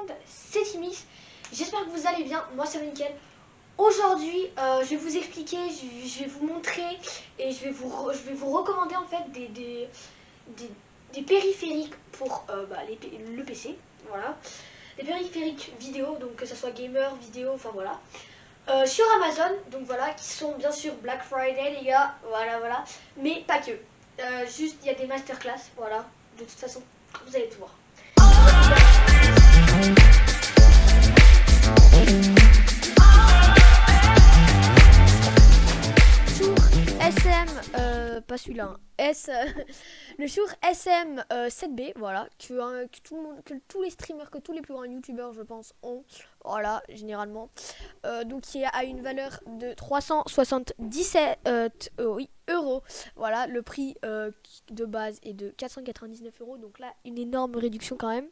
monde, c'est Timis. J'espère que vous allez bien, moi c'est nickel. Aujourd'hui, je vais vous expliquer, je vais vous montrer et je vais vous recommander en fait des périphériques pour le PC. Voilà. Des périphériques vidéo, donc que ce soit gamer, vidéo, enfin voilà. Sur Amazon, donc voilà, qui sont bien sûr Black Friday les gars, voilà. Mais pas que. Juste, il y a des masterclass, voilà. De toute façon, vous allez tout voir. Pas celui-là, hein. Le Shure SM7B, voilà, que tout le monde, que tous les streamers, que tous les plus grands youtubeurs, je pense, ont, voilà, généralement. Donc, qui a une valeur de 377 euros. Voilà, le prix de base est de 499 euros. Donc là, une énorme réduction quand même.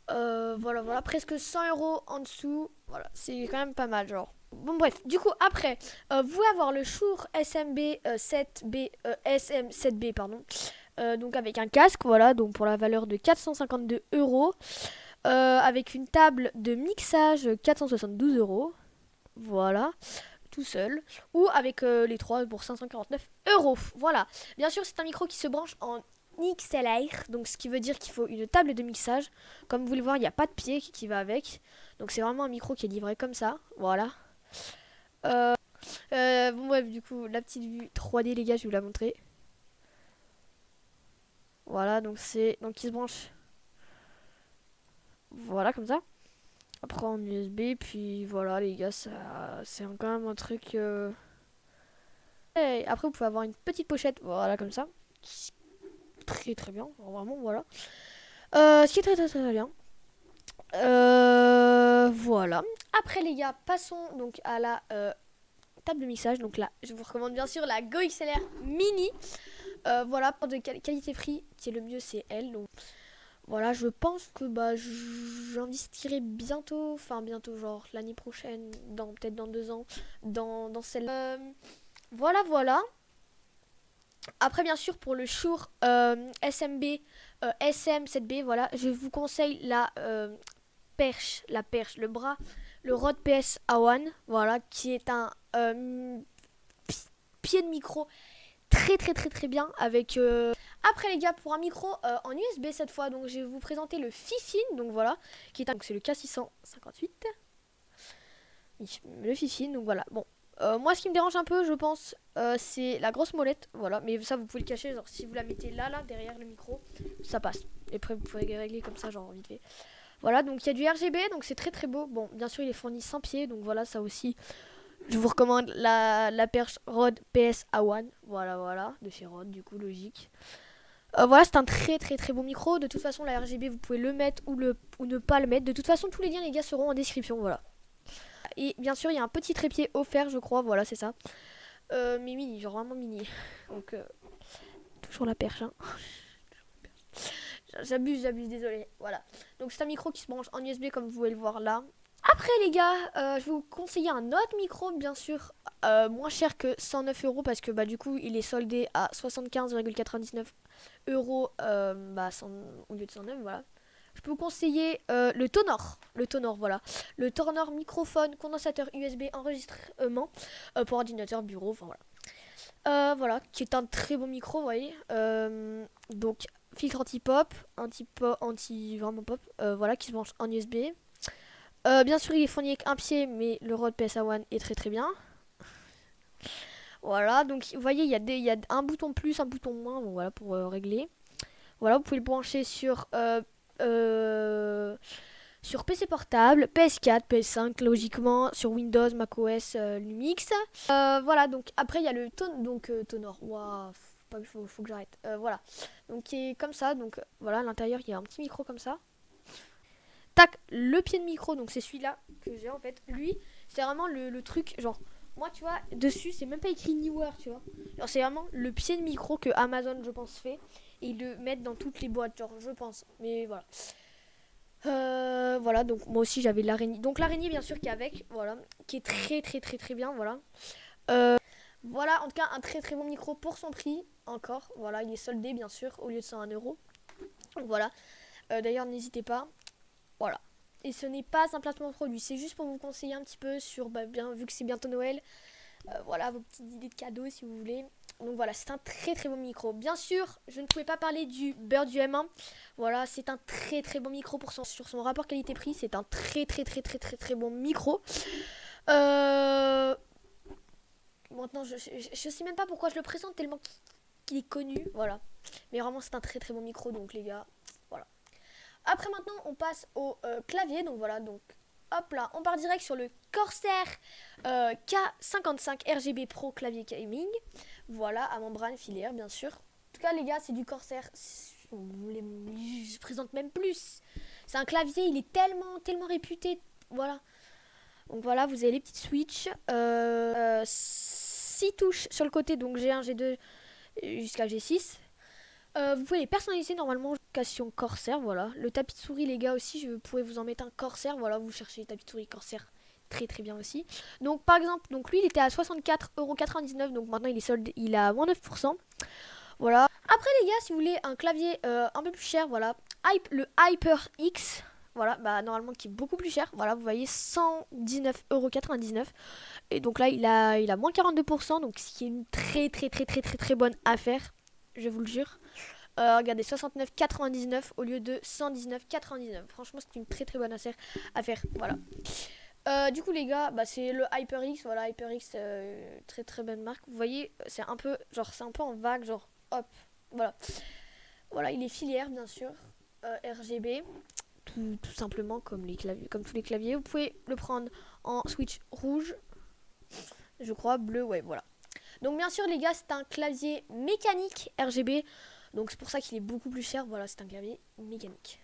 Voilà, presque 100 euros en dessous. Voilà, c'est quand même pas mal, genre. Bon bref, du coup après, vous pouvez avoir le Shure SM7B, pardon, donc avec un casque, voilà, donc pour la valeur de 452 euros, avec une table de mixage 472 euros, voilà, tout seul, ou avec les trois pour 549 euros, voilà. Bien sûr, c'est un micro qui se branche en XLR, donc ce qui veut dire qu'il faut une table de mixage. Comme vous le voyez, il n'y a pas de pied qui va avec, donc c'est vraiment un micro qui est livré comme ça, voilà. Bon bref, du coup, la petite vue 3D les gars, je vais vous la montrer. Voilà, donc il se branche. Voilà, comme ça. Après en USB, puis voilà les gars, ça c'est quand même un truc... Et après vous pouvez avoir une petite pochette, voilà comme ça. Très bien, vraiment voilà. Ce qui est très bien. Voilà. Après les gars, passons donc à la table de mixage. Donc là, je vous recommande bien sûr la Go XLR Mini. Voilà, pour de qualité-prix, qui est le mieux, c'est elle. Donc voilà, je pense que j'investirai bientôt, genre l'année prochaine, peut-être dans 2 ans, dans celle. Voilà. Après, bien sûr, pour le Shure SM7B, voilà, je vous conseille la perche, le bras, le Rode PS A1, voilà, qui est un pied de micro très bien avec après les gars, pour un micro en USB cette fois, donc je vais vous présenter le Fifine, donc voilà, qui est donc c'est le K658, le Fifine, donc voilà. Bon, moi ce qui me dérange un peu, je pense, c'est la grosse molette, voilà, mais ça vous pouvez le cacher, genre si vous la mettez là derrière le micro, ça passe. Et après vous pouvez régler comme ça, genre vite fait. Voilà, donc il y a du RGB, donc c'est très beau. Bon, bien sûr il est fourni sans pied, donc voilà, ça aussi. Je vous recommande la perche Rode PS A1, voilà, de chez Rode, du coup logique. Voilà, c'est un très bon micro. De toute façon, la RGB, vous pouvez le mettre ou ne pas le mettre. De toute façon, tous les liens, les gars, seront en description. Voilà. Et bien sûr, il y a un petit trépied offert, je crois. Voilà, c'est ça. Mais mini, genre vraiment mini. Donc, toujours la perche. Hein. J'abuse, désolé. Voilà. Donc, c'est un micro qui se branche en USB, comme vous pouvez le voir là. Après, les gars, je vais vous conseiller un autre micro, bien sûr, moins cher que 109 euros parce que du coup, il est soldé à 75,99 euros au lieu de 109, voilà. Je peux vous conseiller le Tonor, voilà. Le Tonor microphone, condensateur USB, enregistrement pour ordinateur, bureau, enfin voilà. Voilà, qui est un très bon micro, vous voyez. Donc, filtre anti-pop, anti-vraiment pop, voilà, qui se branche en USB. Bien sûr, il est fourni avec un pied, mais le Rode PS1 est très bien. Voilà, donc vous voyez, il y a un bouton plus, un bouton moins, bon, voilà, pour régler. Voilà, vous pouvez le brancher sur PC portable, PS4, PS5, logiquement, sur Windows, macOS, Linux. Voilà, donc après, il y a le Tonor. Waouh, faut que j'arrête. Voilà, donc qui est comme ça, donc voilà, à l'intérieur, il y a un petit micro comme ça. Tac, le pied de micro, donc c'est celui-là que j'ai en fait. Lui, c'est vraiment le truc, genre, moi tu vois, dessus, c'est même pas écrit Newer, tu vois. Genre, c'est vraiment le pied de micro que Amazon, je pense, fait. Et ils le mettent dans toutes les boîtes, genre, je pense. Mais voilà. Voilà, donc moi aussi j'avais l'araignée. Donc l'araignée, bien sûr, qui est avec, voilà. Qui est très bien, voilà. Voilà, en tout cas, un très bon micro pour son prix, encore. Voilà, il est soldé, bien sûr, au lieu de 101 euros. Donc voilà. D'ailleurs, n'hésitez pas. Voilà. Et ce n'est pas un placement de produit, c'est juste pour vous conseiller un petit peu sur, vu que c'est bientôt Noël, voilà vos petites idées de cadeaux si vous voulez. Donc voilà, c'est un très très bon micro. Bien sûr, je ne pouvais pas parler du Bird du M1. Voilà, c'est un très très bon micro sur son rapport qualité-prix. C'est un très très très très très très bon micro. Maintenant, je sais même pas pourquoi je le présente tellement qu'il est connu. Voilà. Mais vraiment, c'est un très très bon micro. Donc les gars, voilà. Après maintenant, on passe au clavier. Donc voilà, donc hop là, on part direct sur le Corsair K55 RGB Pro clavier gaming. Voilà, à membrane filaire, bien sûr. En tout cas, les gars, c'est du Corsair. Je présente même plus. C'est un clavier, il est tellement réputé. Voilà. Donc voilà, vous avez les petites switches. 6 touches sur le côté, donc G1, G2 jusqu'à G6. Vous pouvez les personnaliser normalement. Location Corsair, voilà. Le tapis de souris, les gars, aussi, je pourrais vous en mettre un Corsair. Voilà, vous cherchez tapis de souris Corsair, très très bien aussi. Donc par exemple, donc lui il était à 64,99€, donc maintenant il est soldé, il est à moins 9%. Voilà. Après les gars, si vous voulez un clavier un peu plus cher, voilà, le HyperX, voilà, normalement qui est beaucoup plus cher. Voilà, vous voyez 119,99€. Et donc là il a moins 42%, donc ce qui est une très très très très très très bonne affaire, je vous le jure. Regardez, 69,99 au lieu de 119,99. Franchement, c'est une très très bonne affaire. Voilà. Du coup, les gars, c'est le HyperX. Voilà, HyperX, très très bonne marque. Vous voyez, c'est un peu en vague, genre hop. Voilà. Voilà, il est filière, bien sûr. RGB. Tout simplement, comme tous les claviers. Vous pouvez le prendre en switch rouge. Je crois, bleu, ouais, voilà. Donc, bien sûr, les gars, c'est un clavier mécanique RGB. Donc c'est pour ça qu'il est beaucoup plus cher. Voilà, c'est un clavier mécanique.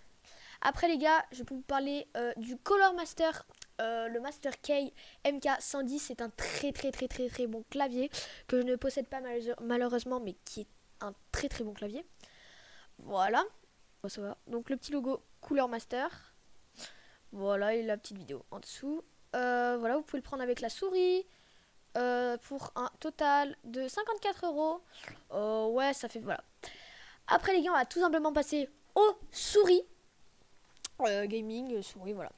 Après les gars, je peux vous parler du Color Master. Le Master Key MK110, c'est un très très très très très bon clavier que je ne possède pas malheureusement, mais qui est un très très bon clavier. Voilà. Donc le petit logo Color Master. Voilà, et la petite vidéo en dessous. Voilà, vous pouvez le prendre avec la souris. Pour un total de 54€. Ouais, ça fait... Voilà. Après les gars, on va tout simplement passer aux souris. Gaming, souris, voilà.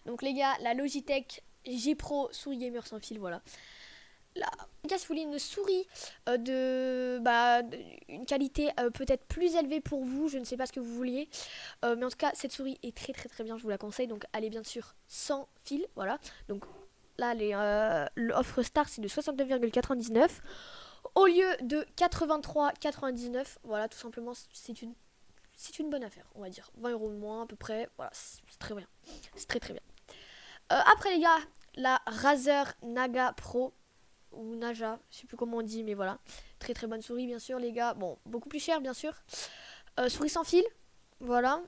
Donc les gars, la Logitech G Pro souris gamer sans fil, voilà. Là, les gars, si vous voulez une souris une qualité peut-être plus élevée pour vous, je ne sais pas ce que vous vouliez. Mais en tout cas, cette souris est très très très bien, je vous la conseille. Donc elle est bien sûr sans fil, voilà. Donc là, l'offre Star, c'est de 69,99 au lieu de 83,99. Voilà, tout simplement, c'est une bonne affaire, on va dire. 20€ de moins à peu près. Voilà, c'est très bien. C'est très très bien. Après les gars, la Razer Naga Pro ou Naja, je sais plus comment on dit, mais voilà. Très très bonne souris, bien sûr, les gars. Bon, beaucoup plus cher, bien sûr. Souris sans fil, voilà.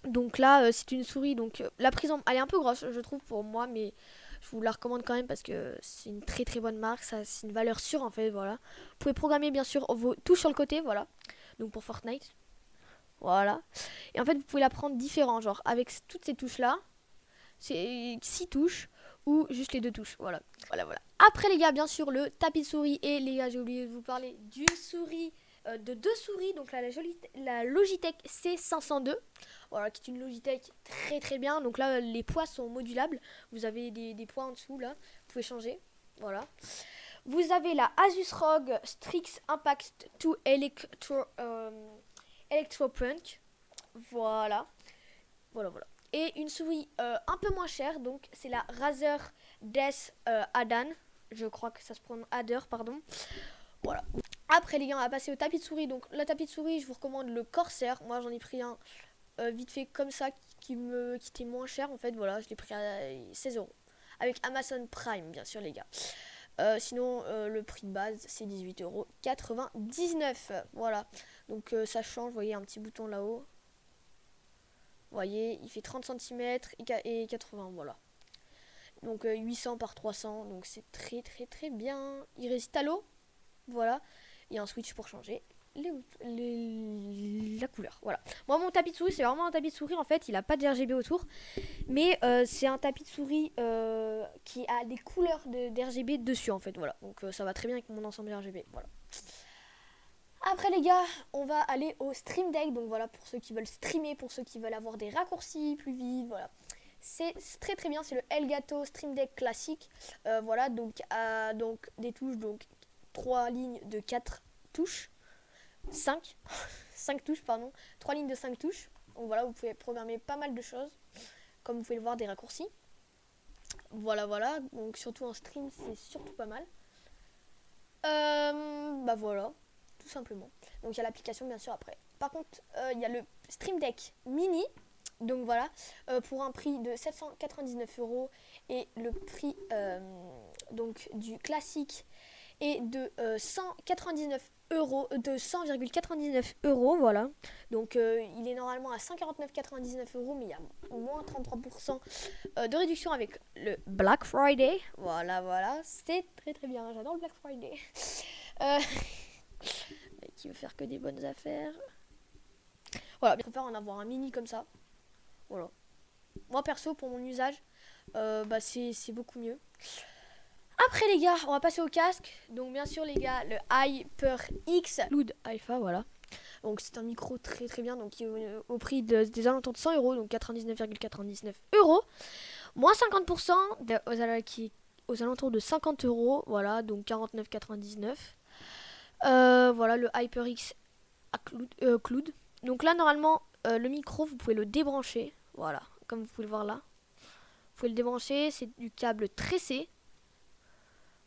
Donc là, c'est une souris. Donc la prise elle est un peu grosse, je trouve, pour moi, mais je vous la recommande quand même parce que c'est une très très bonne marque. Ça, c'est une valeur sûre en fait, voilà. Vous pouvez programmer bien sûr vos touches sur le côté, voilà. Donc pour Fortnite, voilà. Et en fait, vous pouvez la prendre différent, genre avec toutes ces touches là. C'est 6 touches ou juste les 2 touches, voilà. Voilà. Après les gars, bien sûr, le tapis de souris. Et les gars, j'ai oublié de vous parler d'une souris, de 2 souris. Donc là, la Logitech C502. Voilà, qui est une Logitech très très bien. Donc là, les poids sont modulables. Vous avez des poids en dessous là. Vous pouvez changer. Voilà. Vous avez la Asus ROG Strix Impact 2 Electropunk. Voilà. Et une souris un peu moins chère, donc c'est la Razer Death Adan. Je crois que ça se prononce Adder, pardon. Voilà. Après les gars, on va passer au tapis de souris. Donc le tapis de souris, je vous recommande le Corsair. Moi j'en ai pris un vite fait comme ça qui était moins cher en fait. Voilà, je l'ai pris à 16€. Avec Amazon Prime, bien sûr les gars. Sinon, le prix de base, c'est 18,99€. Voilà. Donc ça change, vous voyez un petit bouton là-haut. Vous voyez, il fait 30 cm et 80, voilà. Donc 800 par 300, donc c'est très très très bien. Il résiste à l'eau, voilà. Il y a un switch pour changer la couleur, voilà. Moi, mon tapis de souris, c'est vraiment un tapis de souris, en fait. Il n'a pas de RGB autour, mais c'est un tapis de souris qui a des couleurs d'RGB dessus, en fait, voilà. Donc ça va très bien avec mon ensemble RGB, voilà. Après les gars, on va aller au Stream Deck. Donc voilà, pour ceux qui veulent streamer, pour ceux qui veulent avoir des raccourcis plus vite, voilà. C'est très très bien, c'est le Elgato Stream Deck classique. Voilà, donc des touches, donc 3 lignes de 4 touches. 5 5 touches, pardon. 3 lignes de 5 touches. Donc voilà, vous pouvez programmer pas mal de choses. Comme vous pouvez le voir, des raccourcis. Voilà. Donc surtout en stream, c'est surtout pas mal. Bah voilà, tout simplement. Donc il y a l'application bien sûr après. Par contre, il y a le Stream Deck Mini. Donc voilà, pour un prix de 799 euros et le prix donc du classique est de 199 euros, de 100,99 euros, voilà. Donc il est normalement à 149,99 euros, mais il y a moins 33% de réduction avec le Black Friday. Voilà, c'est très très bien, j'adore le Black Friday. Euh, qui veut faire que des bonnes affaires. Voilà, je préfère en avoir un mini comme ça. Voilà. Moi perso, pour mon usage, bah c'est beaucoup mieux. Après les gars, on va passer au casque. Donc bien sûr les gars, le HyperX Cloud Alpha, voilà. Donc c'est un micro très très bien, donc qui est au prix des alentours de 100 euros, donc 99,99 euros. Moins 50% aux alentours de 50 euros, voilà, donc 49,99. Voilà le HyperX Cloud. Donc là normalement, le micro, vous pouvez le débrancher, voilà, comme vous pouvez le voir là. Vous pouvez le débrancher, c'est du câble tressé.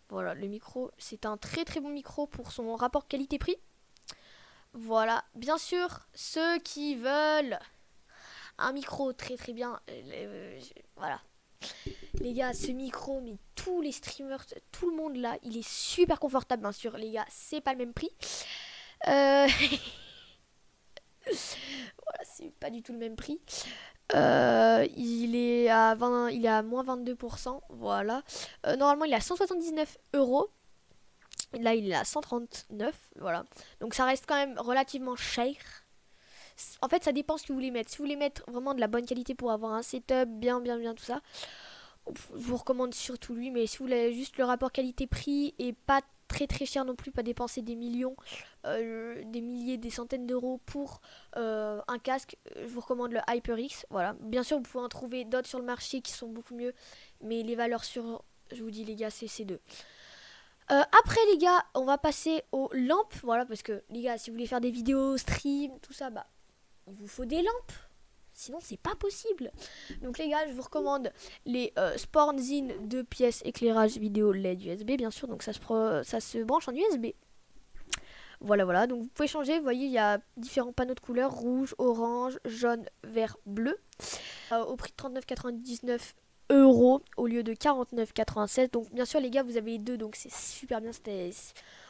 Voilà, le micro, c'est un très très bon micro pour son rapport qualité-prix. Voilà, bien sûr, ceux qui veulent un micro très très bien, voilà. Les gars, ce micro, mais tous les streamers, tout le monde là, il est super confortable, bien sûr. Les gars, c'est pas le même prix. Voilà, c'est pas du tout le même prix. Il est à moins 22%. Voilà. Normalement, il est à 179 euros. Là, il est à 139. Voilà. Donc, ça reste quand même relativement cher. En fait, ça dépend ce que vous voulez mettre. Si vous voulez mettre vraiment de la bonne qualité pour avoir un setup bien, tout ça, je vous recommande surtout lui. Mais si vous voulez juste le rapport qualité-prix et pas très très cher non plus, pas dépenser des millions, des milliers, des centaines d'euros pour un casque, je vous recommande le HyperX. Voilà. Bien sûr, vous pouvez en trouver d'autres sur le marché qui sont beaucoup mieux, mais les valeurs sur, je vous dis les gars, c'est ces deux. Après les gars, on va passer aux lampes, voilà, parce que les gars, si vous voulez faire des vidéos, stream, tout ça, bah, il vous faut des lampes. Sinon, c'est pas possible. Donc les gars, je vous recommande les Sportzin 2 pièces éclairage vidéo LED USB, bien sûr. Donc ça se branche en USB. Voilà. Donc vous pouvez changer. Vous voyez, il y a différents panneaux de couleurs rouge, orange, jaune, vert, bleu. Au prix de 39,99 euros au lieu de 49,96. Donc bien sûr les gars, vous avez les deux, donc c'est super bien.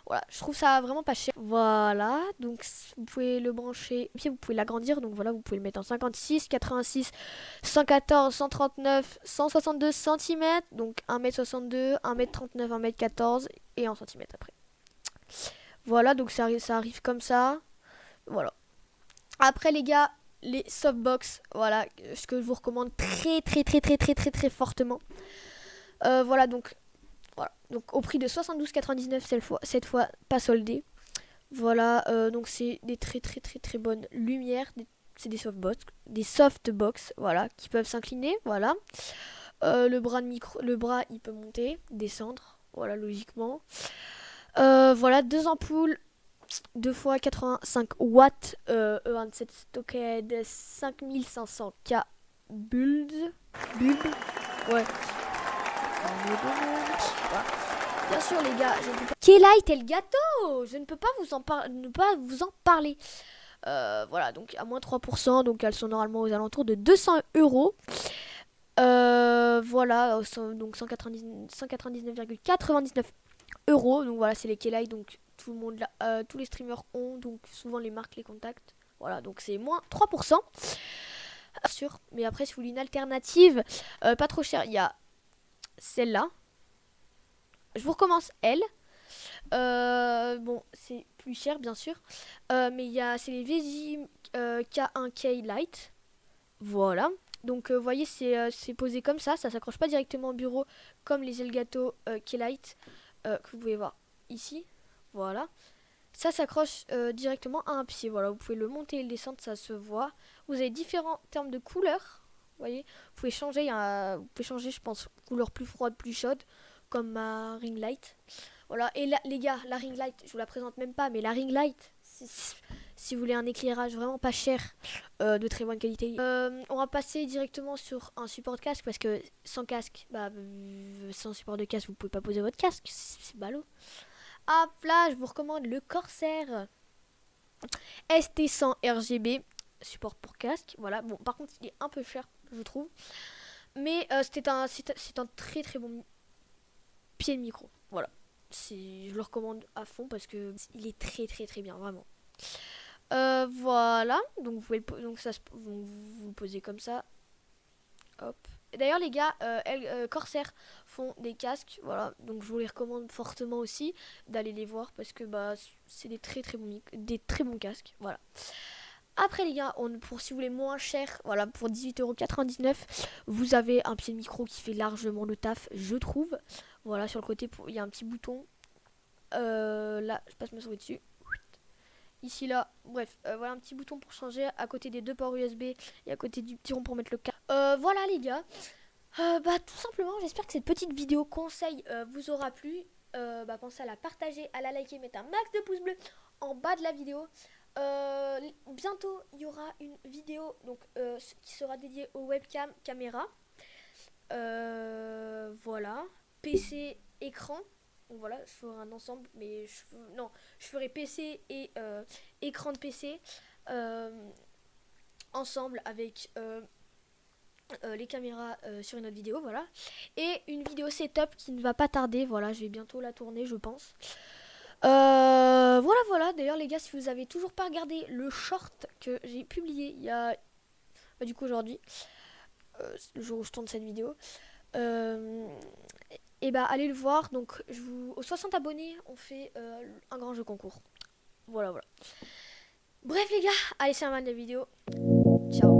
Voilà, je trouve ça vraiment pas cher. Voilà, donc vous pouvez le brancher, et puis vous pouvez l'agrandir. Donc voilà, vous pouvez le mettre en 56, 86, 114, 139, 162 cm. Donc 1m62, 1m39, 1m14 et en centimètres après. Voilà, donc ça arrive comme ça. Voilà. Après les gars, les softbox, voilà, ce que je vous recommande très fortement. Voilà, donc au prix de 72,99 cette fois pas soldé. Voilà, donc c'est des très bonnes lumières. C'est des softbox, voilà, qui peuvent s'incliner, voilà. Le bras, il peut monter, descendre, voilà, logiquement. Voilà, deux ampoules 2 fois 85 watts, E27 Stockhead 5500K bulbs, ouais. Voilà. Bien sûr les gars, je ne peux pas... Keylight Elgato, je ne peux pas ne pas vous en parler. Voilà, donc à moins 3%, donc elles sont normalement aux alentours de 200 euros. Voilà, donc 199,99 euros. Donc voilà, c'est les Keylight, donc tout le monde là, tous les streamers ont, donc souvent les marques les contactent. Voilà, donc c'est moins 3%. Sûr, mais après, si vous voulez une alternative, pas trop cher, il y a celle-là. Je vous recommence elle. Bon, c'est plus cher bien sûr, mais c'est les VJ K1K Lite. Voilà. Donc, vous voyez, c'est posé comme ça s'accroche pas directement au bureau comme les Elgato K-Lite que vous pouvez voir ici. Voilà. Ça s'accroche directement à un pied. Voilà, vous pouvez le monter et le descendre, ça se voit. Vous avez différents termes de couleurs. Vous voyez, vous pouvez changer, vous pouvez changer, je pense, couleur plus froide, plus chaude, comme ma ring light. Voilà, et là, les gars, la ring light, je vous la présente même pas, mais la ring light, si vous voulez un éclairage vraiment pas cher, de très bonne qualité. On va passer directement sur un support de casque parce que sans casque, sans support de casque, vous pouvez pas poser votre casque, c'est ballot. Hop là, je vous recommande le Corsair ST100 RGB, support pour casque. Voilà, bon, par contre, il est un peu cher, je trouve, mais c'est un très très bon pied de micro. Voilà, je le recommande à fond parce que il est très très très bien, vraiment. Voilà, donc vous pouvez vous le posez comme ça. Hop. D'ailleurs les gars, Corsair font des casques, voilà, donc je vous les recommande fortement aussi d'aller les voir parce que c'est des des très bons casques, voilà. Après les gars, pour si vous voulez moins cher, voilà, pour 18,99€, vous avez un pied de micro qui fait largement le taf, je trouve. Voilà, sur le côté, il y a un petit bouton. Là, je passe ma souris dessus. Ici, là, bref, voilà un petit bouton pour changer à côté des deux ports USB et à côté du petit rond pour mettre le câble. Voilà les gars, tout simplement, j'espère que cette petite vidéo conseil vous aura plu. Pensez à la partager, à la liker, mettre un max de pouces bleus en bas de la vidéo. Bientôt, il y aura une vidéo donc, qui sera dédiée aux webcam caméra. Voilà, PC, écran. Donc voilà, je ferai un ensemble, mais je ferai PC et écran de PC ensemble avec les caméras sur une autre vidéo, voilà. Et une vidéo setup qui ne va pas tarder, voilà, je vais bientôt la tourner, je pense. Voilà. D'ailleurs, les gars, si vous avez toujours pas regardé le short que j'ai publié il y a, du coup aujourd'hui, le jour où je tourne cette vidéo, et allez le voir. Donc, aux 60 abonnés, on fait un grand jeu concours. Voilà. Bref, les gars, allez, c'est la fin de la vidéo. Ciao.